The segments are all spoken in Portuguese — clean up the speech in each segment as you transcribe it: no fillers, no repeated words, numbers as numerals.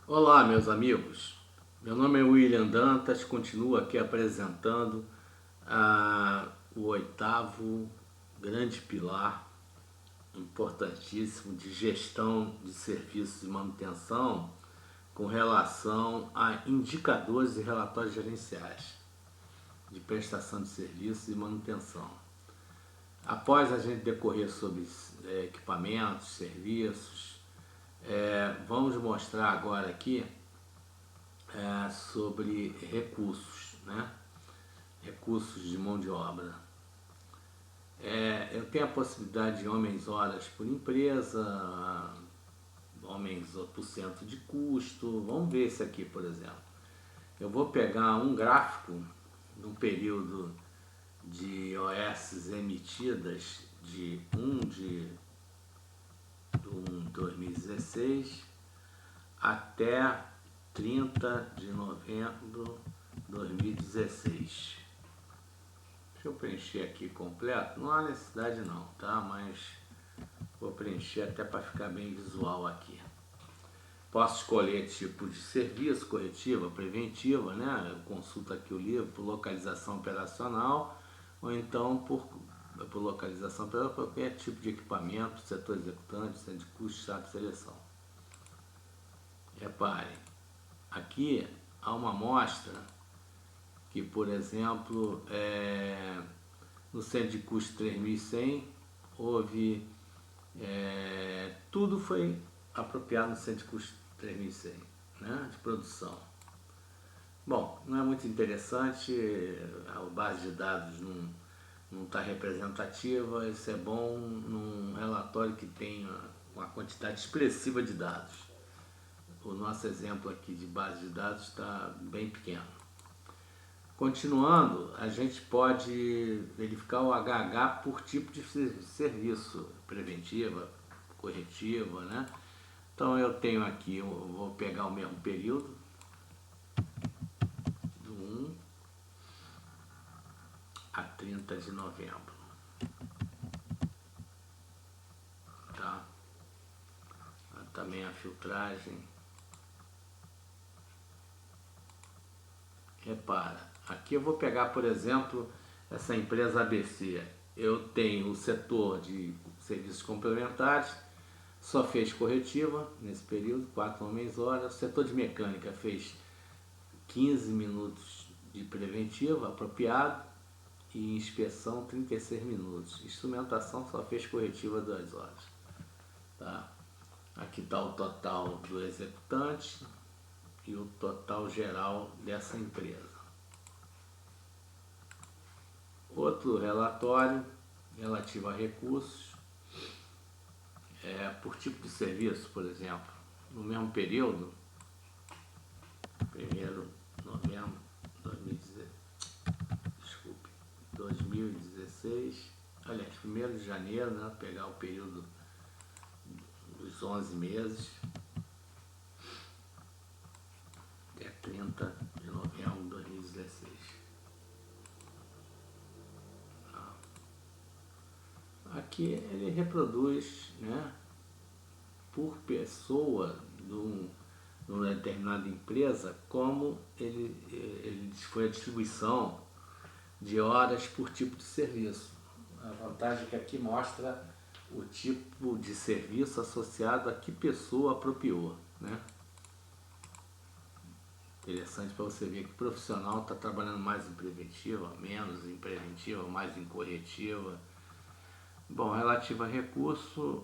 Olá, meus amigos. Meu nome é William Dantas, continuo aqui apresentando o oitavo grande pilar importantíssimo de gestão de serviços e manutenção com relação a indicadores e relatórios gerenciais de prestação de serviços e manutenção. Após a gente decorrer sobre equipamentos, serviços, vamos mostrar agora aqui sobre recursos, né? Recursos de mão de obra. Eu tenho a possibilidade de homens-horas por empresa, homens por cento de custo. Vamos ver esse aqui, por exemplo. Eu vou pegar um gráfico no período de OS emitidas de 1 de 2016 até 30 de novembro de 2016. Deixa eu preencher aqui completo. Não há necessidade não, tá? Mas vou preencher até para ficar bem visual aqui. Posso escolher tipo de serviço, corretiva, preventiva, né? Eu consulto aqui o livro por localização operacional ou então por localização operacional, qualquer tipo de equipamento, setor executante, centro de custo, estado de seleção. Reparem, aqui há uma amostra que, por exemplo, no centro de custo 3100 houve tudo foi apropriado no centro de custo 3100, né, de produção. Bom, não é muito interessante, a base de dados não está representativa, isso é bom num relatório que tem uma quantidade expressiva de dados. O nosso exemplo aqui de base de dados está bem pequeno. Continuando, a gente pode verificar o HH por tipo de serviço, preventiva, corretiva, né? Então eu tenho aqui, eu vou pegar o mesmo período, do 1 a 30 de novembro, tá? Também a filtragem. Repara, aqui eu vou pegar, por exemplo, essa empresa ABC. Eu tenho o setor de serviços complementares, só fez corretiva nesse período, 4 homens-horas. O setor de mecânica fez 15 minutos de preventiva apropriado e inspeção 36 minutos. Instrumentação só fez corretiva 2 horas. Tá? Aqui está o total do executante e o total geral dessa empresa. Outro relatório relativo a recursos, por tipo de serviço, por exemplo, no mesmo período, 1º de novembro de 2016, aliás, 1º de janeiro, né, pegar o período dos 11 meses, até 30 de novembro de 2016. Aqui ele reproduz, né, por pessoa de uma determinada empresa como ele foi a distribuição de horas por tipo de serviço. A vantagem é que aqui mostra o tipo de serviço associado a que pessoa apropriou, né? Interessante para você ver que o profissional está trabalhando mais em preventiva, menos em preventiva, mais em corretiva. Bom, relativo a recurso,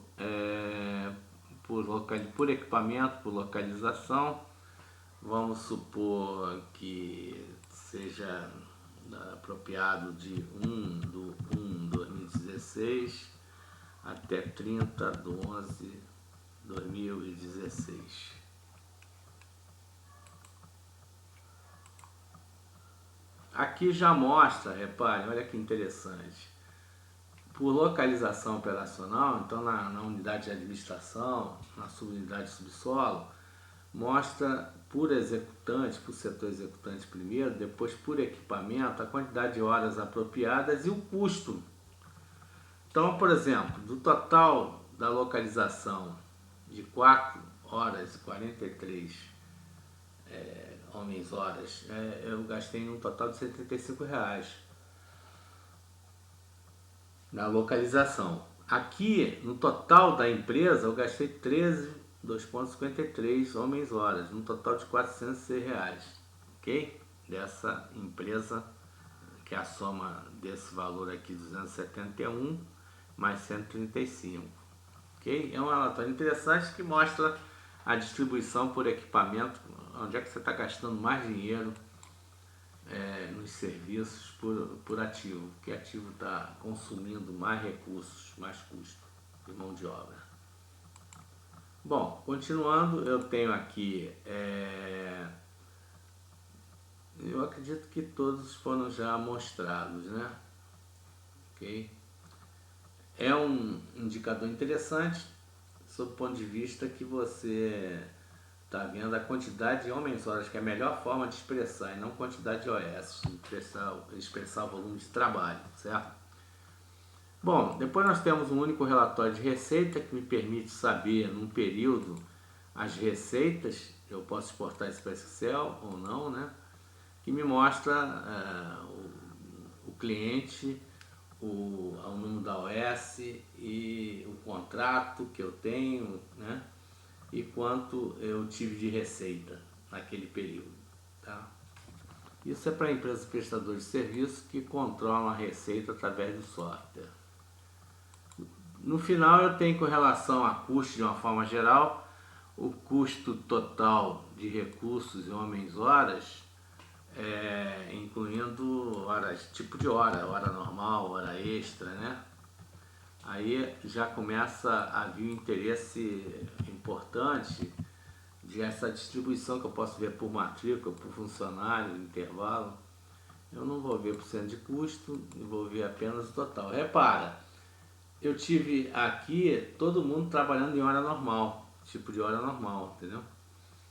por equipamento, por localização, vamos supor que seja apropriado de 1 de 2016 até 30 de 11 2016. Aqui já mostra, repare, olha que interessante, por localização operacional, então na unidade de administração, na subunidade de subsolo, mostra por executante, por setor executante primeiro, depois por equipamento, a quantidade de horas apropriadas e o custo. Então, por exemplo, do total da localização de 4 horas e 43 homens horas, eu gastei um total de R$ 75 na localização. Aqui, no total da empresa, eu gastei 13,53 homens horas, no total de R$ 406, ok? Dessa empresa, que é a soma desse valor aqui, 271 mais 135, ok? É um relatório interessante que mostra a distribuição por equipamento, onde é que você está gastando mais dinheiro nos serviços por ativo, que ativo está consumindo mais recursos, mais custo de mão de obra. Bom, continuando, eu tenho aqui, eu acredito que todos foram já mostrados, né? Ok? É um indicador interessante, sob o ponto de vista que você está vendo a quantidade de homens-horas, que é a melhor forma de expressar, e não quantidade de OS, expressar o volume de trabalho, certo? Bom, depois nós temos um único relatório de receita, que me permite saber, num período, as receitas. Eu posso exportar isso para Excel ou não, né? Que me mostra o cliente, o número da OS e o contrato que eu tenho, né? E quanto eu tive de receita naquele período, tá? Isso é para empresas prestadoras de serviço que controlam a receita através do software. No final, eu tenho, com relação a custo de uma forma geral, o custo total de recursos e homens-horas, incluindo horas, tipo de hora normal, hora extra, né? Aí já começa a vir um interesse importante de essa distribuição, que eu posso ver por matrícula, por funcionário, intervalo. Eu não vou ver por cento de custo, eu vou ver apenas o total. Repara, eu tive aqui todo mundo trabalhando em hora normal, tipo de hora normal, entendeu?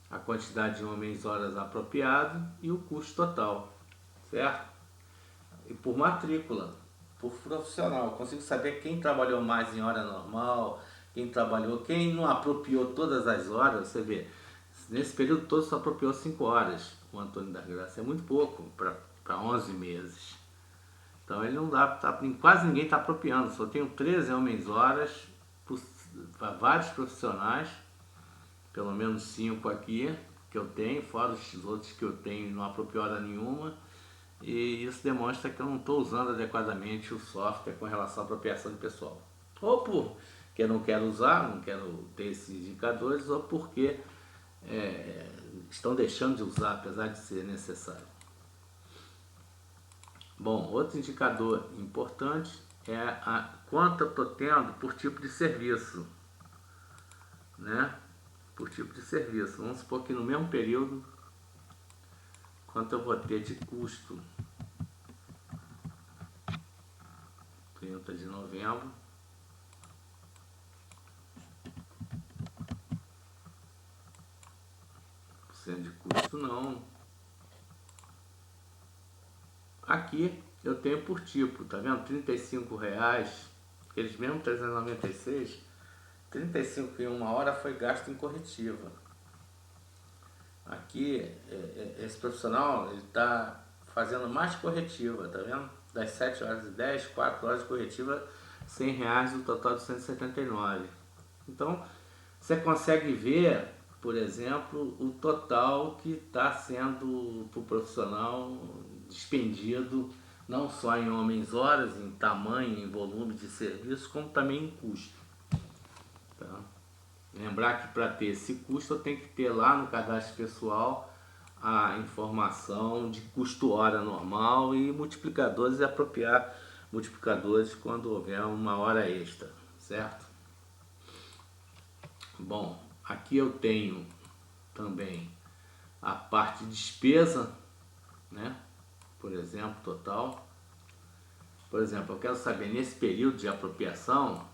A quantidade de homens horas apropriado e o custo total, certo? E por matrícula, por profissional, eu consigo saber quem trabalhou mais em hora normal, quem não apropriou todas as horas. Você vê, nesse período todo só apropriou 5 horas, o Antônio da Graça, é muito pouco para 11 meses. Então ele não dá, quase ninguém está apropriando, só tenho 13 homens horas para vários profissionais, pelo menos 5 aqui que eu tenho, fora os outros que eu tenho e não apropriou hora nenhuma. E isso demonstra que eu não estou usando adequadamente o software com relação à apropriação de pessoal. Ou porque eu não quero usar, não quero ter esses indicadores, ou porque estão deixando de usar, apesar de ser necessário. Bom, outro indicador importante é quanto eu estou tendo por tipo de serviço, né? Por tipo de serviço. Vamos supor que no mesmo período, quanto eu vou ter de custo. 30 de novembro. De custo não. Aqui eu tenho por tipo, tá vendo? R$35, eles mesmo 396, 35 em uma hora foi gasto em corretiva. Aqui esse profissional ele está fazendo mais corretiva, tá vendo? Das 7 horas e 10, 4 horas de corretiva, R$100 no total de 179. Então você consegue ver, por exemplo, o total que está sendo para o profissional despendido, não só em homens-horas, em tamanho, em volume de serviço, como também em custo. Tá? Lembrar que para ter esse custo eu tenho que ter lá no cadastro pessoal a informação de custo hora normal e multiplicadores, e apropriar multiplicadores quando houver uma hora extra, certo? Bom, aqui eu tenho também a parte de despesa, né? Por exemplo, total. Por exemplo, eu quero saber nesse período de apropriação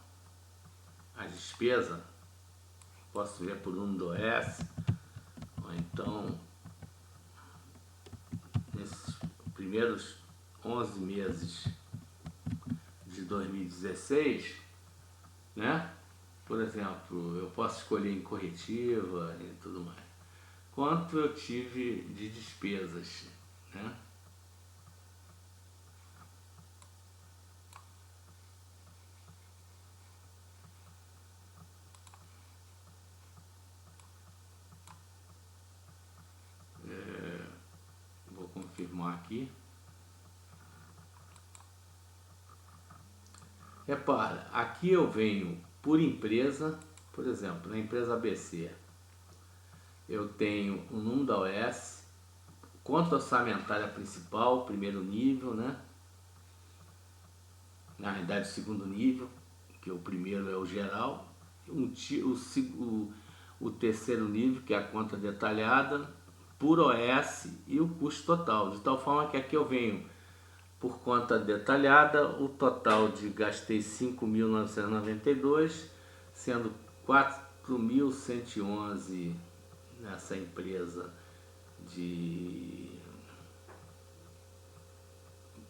a despesa. Posso ver por número do OS, ou então nesses primeiros 11 meses de 2016, né? Por exemplo, eu posso escolher em corretiva e tudo mais. quanto eu tive de despesas, né? Vou confirmar aqui. Repara, aqui eu venho por empresa, por exemplo, na empresa ABC, eu tenho o número da OS, conta orçamentária principal, primeiro nível, né? Na realidade, segundo nível, que o primeiro é o geral, o terceiro nível, que é a conta detalhada, por OS e o custo total, de tal forma que aqui eu venho por conta detalhada, o total de gastei 5.992, sendo 4.111 nessa empresa de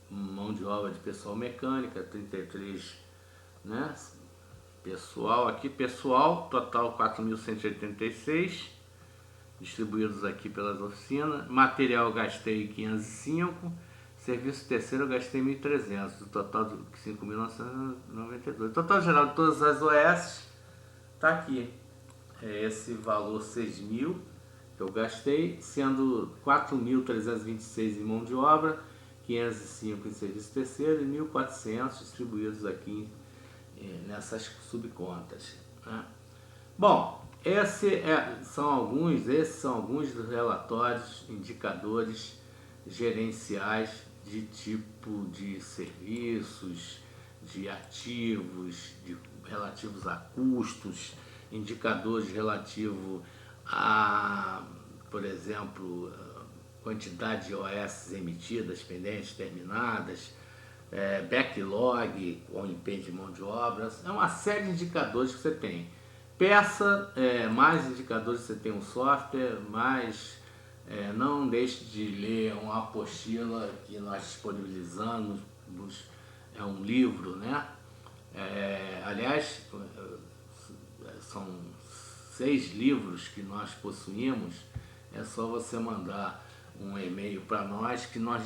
mão de obra de pessoal mecânica, 33, né? Pessoal aqui, pessoal, total 4.186, distribuídos aqui pelas oficinas. Material gastei 505, serviço terceiro eu gastei 1.300, o total de 5.992. O total geral de todas as OS está aqui. É esse valor 6.000 que eu gastei, sendo 4.326 em mão de obra, 505 em serviço terceiro e 1.400 distribuídos aqui nessas subcontas, né? Bom, esses são alguns dos relatórios, indicadores gerenciais de tipo de serviços, de ativos, relativos a custos, indicadores relativos a, por exemplo, quantidade de OS emitidas, pendentes, terminadas, backlog, ou empenho de mão de obras. É uma série de indicadores que você tem. Peça, mais indicadores você tem um software, mais não deixe de ler uma apostila que nós disponibilizamos, é um livro, né? Aliás, são 6 livros que nós possuímos, é só você mandar um e-mail para nós que nós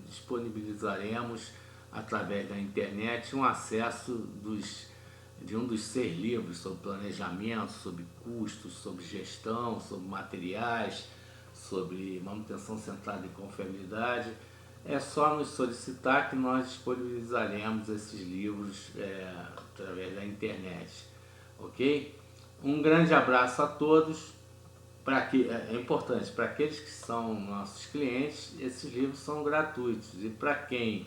disponibilizaremos através da internet um acesso de um dos 6 livros sobre planejamento, sobre custos, sobre gestão, sobre materiais, sobre manutenção centrada em conformidade. É só nos solicitar que nós disponibilizaremos esses livros através da internet, ok? Um grande abraço a todos. É importante, para aqueles que são nossos clientes, esses livros são gratuitos, e para quem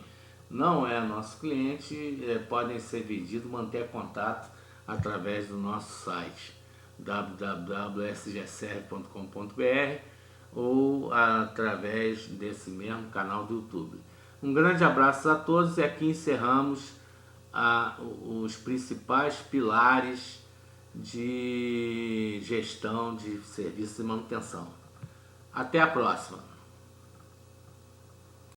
não é nosso cliente, podem ser vendidos, manter contato através do nosso site www.sgserve.com.br ou através desse mesmo canal do YouTube. Um grande abraço a todos, e aqui encerramos os principais pilares de gestão de serviços e manutenção. Até a próxima!